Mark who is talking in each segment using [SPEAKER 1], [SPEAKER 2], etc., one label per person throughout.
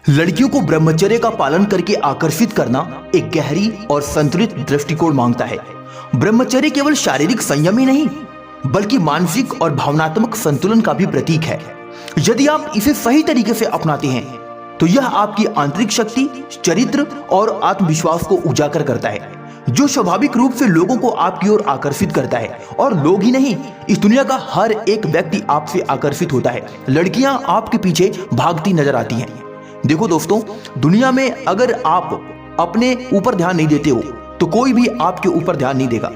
[SPEAKER 1] लड़कियों को ब्रह्मचर्य का पालन करके आकर्षित करना एक गहरी और संतुलित दृष्टिकोण मांगता है। ब्रह्मचर्य केवल शारीरिक संयम ही नहीं बल्कि मानसिक और भावनात्मक संतुलन का भी प्रतीक है। यदि आप इसे सही तरीके से अपनाते हैं तो यह आपकी आंतरिक शक्ति, चरित्र और आत्मविश्वास को उजागर करता है, जो स्वाभाविक रूप से लोगों को आपकी ओर आकर्षित करता है। और लोग ही नहीं, इस दुनिया का हर एक व्यक्ति आपसे आकर्षित होता है। लड़कियां आपके पीछे भागती नजर आती हैं। देखो दोस्तों, दुनिया में अगर आप अपने ऊपर ध्यान नहीं देते हो तो कोई भी आपके ऊपर ध्यान नहीं देगा।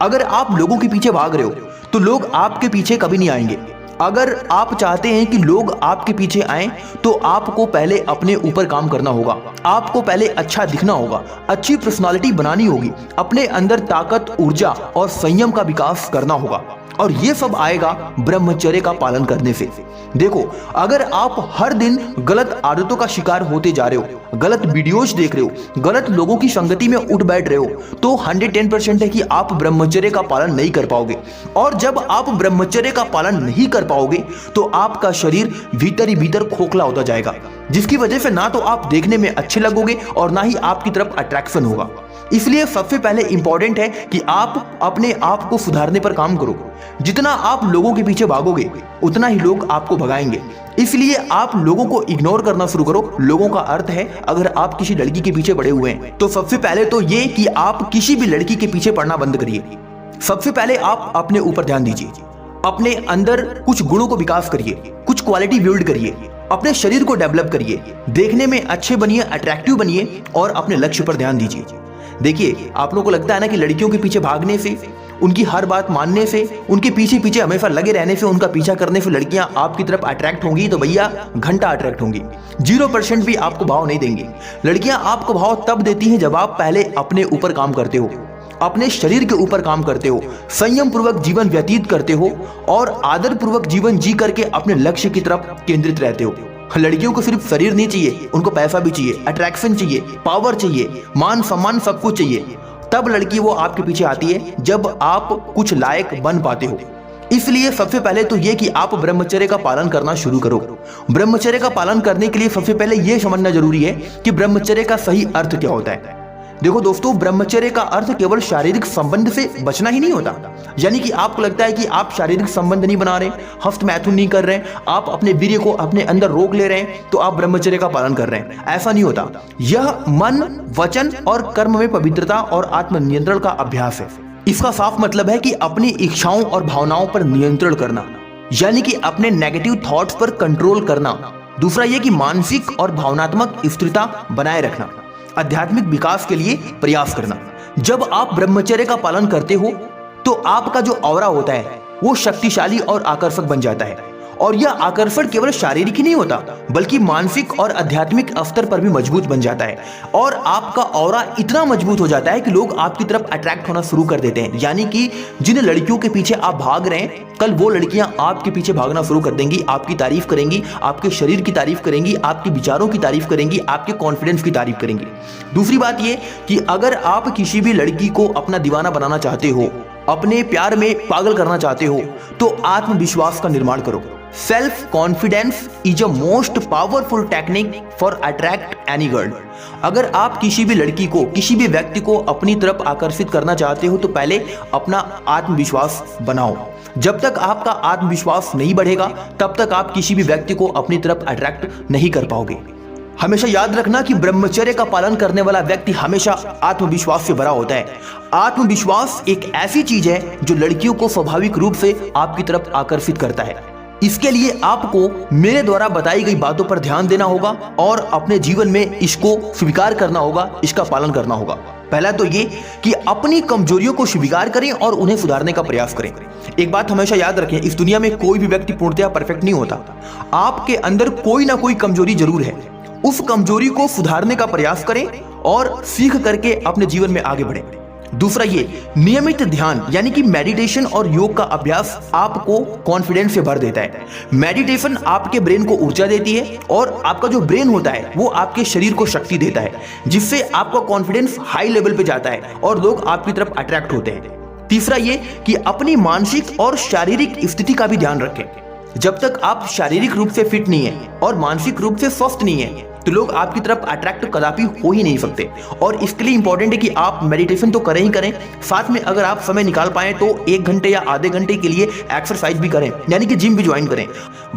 [SPEAKER 1] अगर आप लोगों के पीछे भाग रहे हो तो लोग आपके पीछे कभी नहीं आएंगे। अगर आप चाहते हैं कि लोग आपके पीछे आएं तो आपको पहले अपने ऊपर काम करना होगा। आपको पहले अच्छा दिखना होगा, अच्छी पर्सनालिटी बनानी होगी, अपने अंदर ताकत, ऊर्जा और संयम का विकास करना होगा। और ये सब आएगा ब्रह्मचर्य का पालन करने से। देखो, अगर आप हर दिन गलत आदतों का शिकार होते जा रहे हो, गलत वीडियोज देख रहे हो, गलत लोगों की संगति में उठ बैठ रहे हो, तो 110% है कि आप ब्रह्मचर्य का पालन नहीं कर पाओगे। और जब आप ब्रह्मचर्य का पालन नहीं कर पाओगे तो आपका शरीर भीतर ही भीतर खोखला होता जाएगा, जिसकी वजह से ना तो आप देखने में अच्छे लगोगे और ना ही आपकी तरफ अट्रैक्शन होगा। इसलिए सबसे पहले इंपॉर्टेंट है कि आप अपने आप को सुधारने पर काम करो। जितना आप लोगों के पीछे भागोगे उतना ही लोग आपको भगाएंगे। इसलिए आप लोगों को इग्नोर करना शुरू करो। लोगों का अर्थ है, अगर आप किसी लड़की के पीछे पड़े हुए हैं तो सबसे पहले तो ये कि आप किसी भी लड़की के पीछे पड़ना बंद करिए। सबसे पहले आप अपने ऊपर ध्यान दीजिए, अपने अंदर कुछ गुणों को विकास करिए, कुछ क्वालिटी बिल्ड करिए, अपने शरीर को डेवलप करिए, देखने में अच्छे बनिए, अट्रैक्टिव बनिए और अपने लक्ष्य पर ध्यान दीजिए। देखिए, आप लोगों को लगता है ना कि लड़कियों के पीछे भागने से, उनकी हर बात मानने से, उनके पीछे पीछे हमेशा लगे रहने से, उनका पीछा करने से लड़कियां आपकी तरफ अट्रैक्ट होंगी। तो भैया, घंटा अट्रैक्ट होंगी। 0% भी आपको भाव नहीं देंगी। लड़कियां आपको भाव तब देती हैं जब आप पहले अपने ऊपर काम करते हो, अपने शरीर के ऊपर काम करते हो, संयम पूर्वक जीवन व्यतीत करते हो और आदर पूर्वक जीवन जी करके अपने लक्ष्य की तरफ केंद्रित रहते हो। लड़कियों को सिर्फ शरीर नहीं चाहिए, उनको पैसा भी चाहिए, अट्रैक्शन चाहिए, पावर चाहिए, मान सम्मान, सब कुछ चाहिए। तब लड़की वो आपके पीछे आती है जब आप कुछ लायक बन पाते हो। इसलिए सबसे पहले तो ये कि आप ब्रह्मचर्य का पालन करना शुरू करो। ब्रह्मचर्य का पालन करने के लिए सबसे पहले ये समझना जरूरी है कि ब्रह्मचर्य का सही अर्थ क्या होता है। देखो दोस्तों, ब्रह्मचर्य का अर्थ केवल शारीरिक संबंध से बचना ही नहीं होता। यानी कि आपको लगता है कि आप शारीरिक संबंध नहीं बना रहे, हस्त मैथुन नहीं कर रहे, आप अपने वीर्य को अपने अंदर रोक ले रहे हैं तो आप ब्रह्मचर्य का पालन कर रहे हैं। ऐसा नहीं होता। यह मन, वचन और कर्म में पवित्रता और आत्मनियंत्रण का अभ्यास है। इसका साफ मतलब है कि अपनी इच्छाओं और भावनाओं पर नियंत्रण करना, यानी कि अपने नेगेटिव थॉट्स पर कंट्रोल करना। दूसरा यह कि मानसिक और भावनात्मक स्थिरता बनाए रखना, आध्यात्मिक विकास के लिए प्रयास करना। जब आप ब्रह्मचर्य का पालन करते हो तो आपका जो ऑरा होता है वो शक्तिशाली और आकर्षक बन जाता है। और यह आकर्षण केवल शारीरिक ही नहीं होता बल्कि मानसिक और आध्यात्मिक स्तर पर भी मजबूत बन जाता है। और आपका ऑरा इतना मजबूत हो जाता है कि लोग आपकी तरफ अट्रैक्ट होना शुरू कर देते हैं। यानी कि जिन लड़कियों के पीछे आप भाग रहे हैं, कल वो लड़कियां आपके पीछे भागना शुरू कर देंगी, आपकी तारीफ करेंगी, आपके शरीर की तारीफ करेंगी, आपके विचारों की तारीफ करेंगी, आपके कॉन्फिडेंस की तारीफ करेंगी। दूसरी बात यह कि अगर आप किसी भी लड़की को अपना दीवाना बनाना चाहते हो, अपने प्यार में पागल करना चाहते हो, तो आत्मविश्वास का निर्माण करो। Self confidence is a most powerful technique for attract any girl. अगर आप किसी भी लड़की को, किसी भी व्यक्ति को अपनी तरफ आकर्षित करना चाहते हो तो पहले अपना आत्मविश्वास बनाओ। जब तक आपका आत्मविश्वास नहीं बढ़ेगा तब तक आप किसी भी व्यक्ति को अपनी तरफ अट्रैक्ट नहीं कर पाओगे। हमेशा याद रखना कि ब्रह्मचर्य का पालन करने वाला व्यक्ति हमेशा आत्मविश्वास से भरा होता है। आत्मविश्वास एक ऐसी चीज है जो लड़कियों को स्वाभाविक रूप से आपकी तरफ आकर्षित करता है। इसके लिए आपको मेरे द्वारा बताई गई बातों पर ध्यान देना होगा और अपने जीवन में इसको स्वीकार करना होगा, इसका पालन करना होगा। पहला तो ये कि अपनी कमजोरियों को स्वीकार करें और उन्हें सुधारने का प्रयास करें। एक बात हमेशा याद रखें, इस दुनिया में कोई भी व्यक्ति पूर्णतया परफेक्ट नहीं होता। आपके अंदर कोई ना कोई कमजोरी जरूर है। उस कमजोरी को सुधारने का प्रयास करें और सीख करके अपने जीवन में आगे बढ़ें। दूसरा ये, नियमित ध्यान यानी कि मेडिटेशन और योग का अभ्यास आपको कॉन्फिडेंस से भर देता है। मेडिटेशन आपके ब्रेन को ऊर्जा देती है और आपका जो ब्रेन होता है वो आपके शरीर को शक्ति देता है, जिससे आपका कॉन्फिडेंस हाई लेवल पे जाता है और लोग आपकी तरफ अट्रैक्ट होते हैं। तीसरा ये कि अपनी मानसिक और शारीरिक स्थिति का भी ध्यान रखें। जब तक आप शारीरिक रूप से फिट नहीं है और मानसिक रूप से स्वस्थ नहीं है तो लोग आपकी तरफ अट्रैक्ट कदापि हो ही नहीं सकते। और इसके लिए इंपॉर्टेंट है कि आप मेडिटेशन तो करें ही करें, साथ में अगर आप समय निकाल पाए तो 1 घंटे या आधे घंटे के लिए एक्सरसाइज भी करें, यानी कि जिम भी ज्वाइन करें।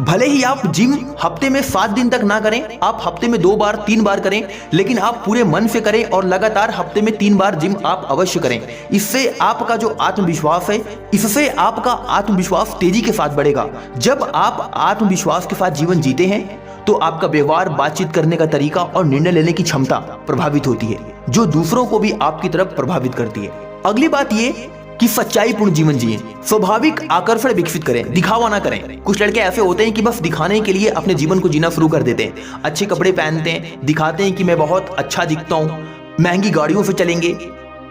[SPEAKER 1] भले ही आप जिम हफ्ते में 7 दिन तक ना करें, आप हफ्ते में 2 बार 3 बार करें, लेकिन आप पूरे मन से करें और लगातार हफ्ते में 3 बार जिम आप अवश्य करें। इससे आपका जो आत्मविश्वास है, इससे आपका आत्मविश्वास तेजी के साथ बढ़ेगा। जब आप आत्मविश्वास के साथ जीवन जीते हैं तो आपका व्यवहार, बातचीत करने का तरीका और निर्णय लेने की क्षमता प्रभावित होती है, जो दूसरों को भी आपकी तरफ प्रभावित करती है। अगली बात ये कि सच्चाईपूर्ण जीवन जिए, स्वाभाविक आकर्षण विकसित करें, दिखावा ना करें। कुछ लड़के ऐसे होते हैं कि बस दिखाने के लिए अपने जीवन को जीना शुरू कर देते हैं। अच्छे कपड़े पहनते हैं, दिखाते हैं कि मैं बहुत अच्छा दिखता हूं, महंगी गाड़ियों से चलेंगे,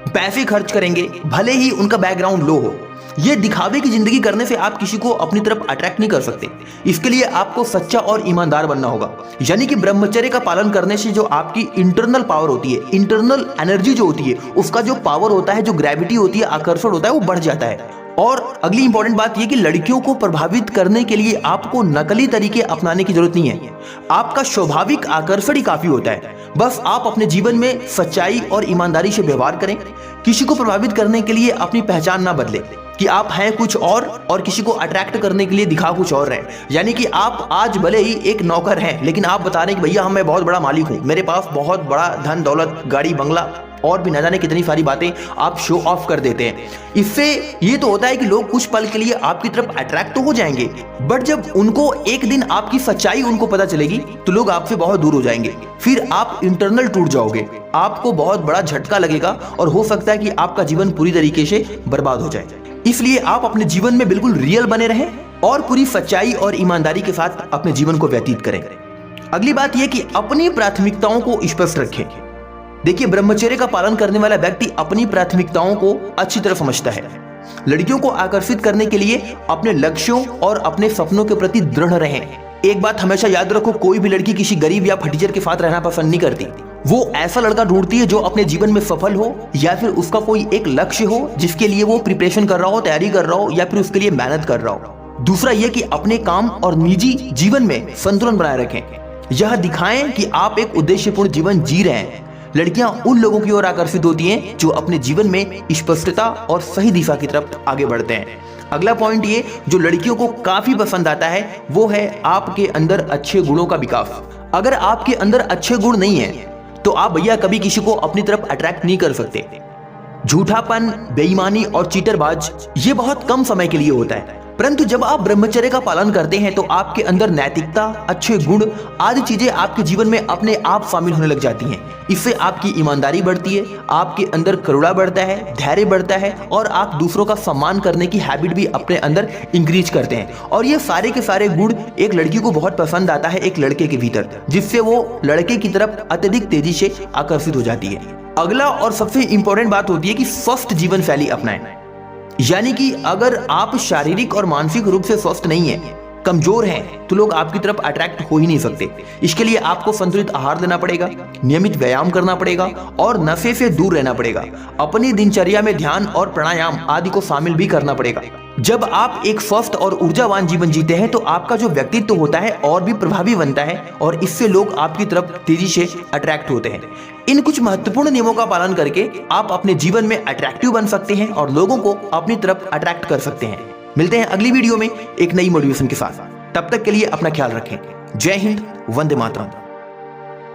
[SPEAKER 1] पैसे खर्च करेंगे, भले ही उनका बैकग्राउंड लो हो। ये दिखावे की जिंदगी करने से आप किसी को अपनी तरफ अट्रैक्ट नहीं कर सकते। इसके लिए आपको सच्चा और ईमानदार बनना होगा, यानी कि ब्रह्मचर्य का पालन करने से जो आपकी इंटरनल पावर होती है, इंटरनल एनर्जी जो होती है, उसका जो पावर होता है, जो ग्रेविटी होती है, आकर्षण होता है, वो बढ़ जाता है। और अगली इंपॉर्टेंट बात यह कि लड़कियों को प्रभावित करने के लिए आपको नकली तरीके अपनाने की जरूरत नहीं है। आपका स्वाभाविक आकर्षण ही काफी होता है। बस आप अपने जीवन में सच्चाई और ईमानदारी से व्यवहार करें। किसी को प्रभावित करने के लिए अपनी पहचान ना बदले कि आप हैं कुछ और किसी को अट्रैक्ट करने के लिए दिखा कुछ और रहे। यानी कि आप आज भले ही एक नौकर हैं, लेकिन आप बता रहे हैं कि भैया मैं बहुत बड़ा मालिक हूं, मेरे पास बहुत बड़ा धन दौलत, गाड़ी बंगला और भी न जाने कितनी सारी बातें आप शो ऑफ कर देते हैं। इससे ये तो होता है कि लोग कुछ पल के लिए आपकी तरफ अट्रैक्ट तो हो जाएंगे, बट जब उनको एक दिन आपकी सच्चाई उनको पता चलेगी तो लोग आपसे बहुत दूर हो जाएंगे। फिर आप इंटरनल टूट जाओगे, आपको बहुत बड़ा झटका लगेगा और हो सकता है कि आपका जीवन पूरी तरीके से बर्बाद हो जाए। इसलिए आप अपने जीवन में बिल्कुल रियल बने रहें और पूरी सच्चाई और ईमानदारी के साथ अपने जीवन को व्यतीत करें। अगली बात यह कि अपनी प्राथमिकताओं को स्पष्ट रखें। देखिए, ब्रह्मचर्य का पालन करने वाला व्यक्ति अपनी प्राथमिकताओं को अच्छी तरह समझता है। लड़कियों को आकर्षित करने के लिए अपने लक्ष्यों और अपने सपनों के प्रति दृढ़ रहें। एक बात हमेशा याद रखो, कोई भी लड़की किसी गरीब या फटीचर के साथ रहना पसंद नहीं करती। वो ऐसा लड़का ढूंढती है जो अपने जीवन में सफल हो, या फिर उसका कोई एक लक्ष्य हो जिसके लिए वो प्रिपरेशन कर रहा हो, तैयारी कर रहा हो, या फिर उसके लिए मेहनत कर रहा हो। दूसरा ये कि अपने काम और निजी जीवन में संतुलन बनाए रखें। यह दिखाएं कि आप एक उद्देश्यपूर्ण जीवन जी रहे हैं। लड़कियां उन लोगों की ओर आकर्षित होती हैं जो अपने जीवन में स्पष्टता और सही दिशा की तरफ आगे बढ़ते हैं। अगला पॉइंट ये जो लड़कियों को काफी पसंद आता है वो है आपके अंदर अच्छे गुणों का विकास। अगर आपके अंदर अच्छे गुण नहीं है तो आप भैया कभी किसी को अपनी तरफ अट्रैक्ट नहीं कर सकते। झूठापन, बेईमानी और चीटरबाज ये बहुत कम समय के लिए होता है, परंतु जब आप ब्रह्मचर्य का पालन करते हैं तो आपके अंदर नैतिकता, अच्छे गुण आदि चीजें आपके जीवन में अपने आप शामिल होने लग जाती हैं। इससे आपकी ईमानदारी बढ़ती है, आपके अंदर करुणा बढ़ता है, धैर्य बढ़ता है और आप दूसरों का सम्मान करने की हैबिट भी अपने अंदर इंक्रीज करते हैं। और ये सारे के सारे गुण एक लड़की को बहुत पसंद आता है एक लड़के के भीतर, जिससे वो लड़के की तरफ अत्यधिक तेजी से आकर्षित हो जाती है। अगला और सबसे इंपॉर्टेंट बात होती है कि स्वस्थ जीवन शैली अपनाएं। यानी कि अगर आप शारीरिक और मानसिक रूप से स्वस्थ नहीं है, कमजोर हैं, तो लोग आपकी तरफ अट्रैक्ट हो ही नहीं सकते। इसके लिए आपको संतुलित आहार लेना पड़ेगा, नियमित व्यायाम करना पड़ेगा और नशे से दूर रहना पड़ेगा। अपनी दिनचर्या में ध्यान और प्राणायाम आदि को शामिल भी करना पड़ेगा। जब आप एक स्वस्थ और ऊर्जावान जीवन जीते हैं तो आपका जो व्यक्तित्व होता है और भी प्रभावी बनता है और इससे लोग आपकी तरफ तेजी से अट्रैक्ट होते हैं। इन कुछ महत्वपूर्ण नियमों का पालन करके आप अपने जीवन में अट्रैक्टिव बन सकते हैं और लोगों को अपनी तरफ अट्रैक्ट कर सकते हैं। मिलते हैं अगली वीडियो में एक नई मोटिवेशन के साथ। तब तक के लिए अपना ख्याल रखें। जय हिंद, वंदे मातरम।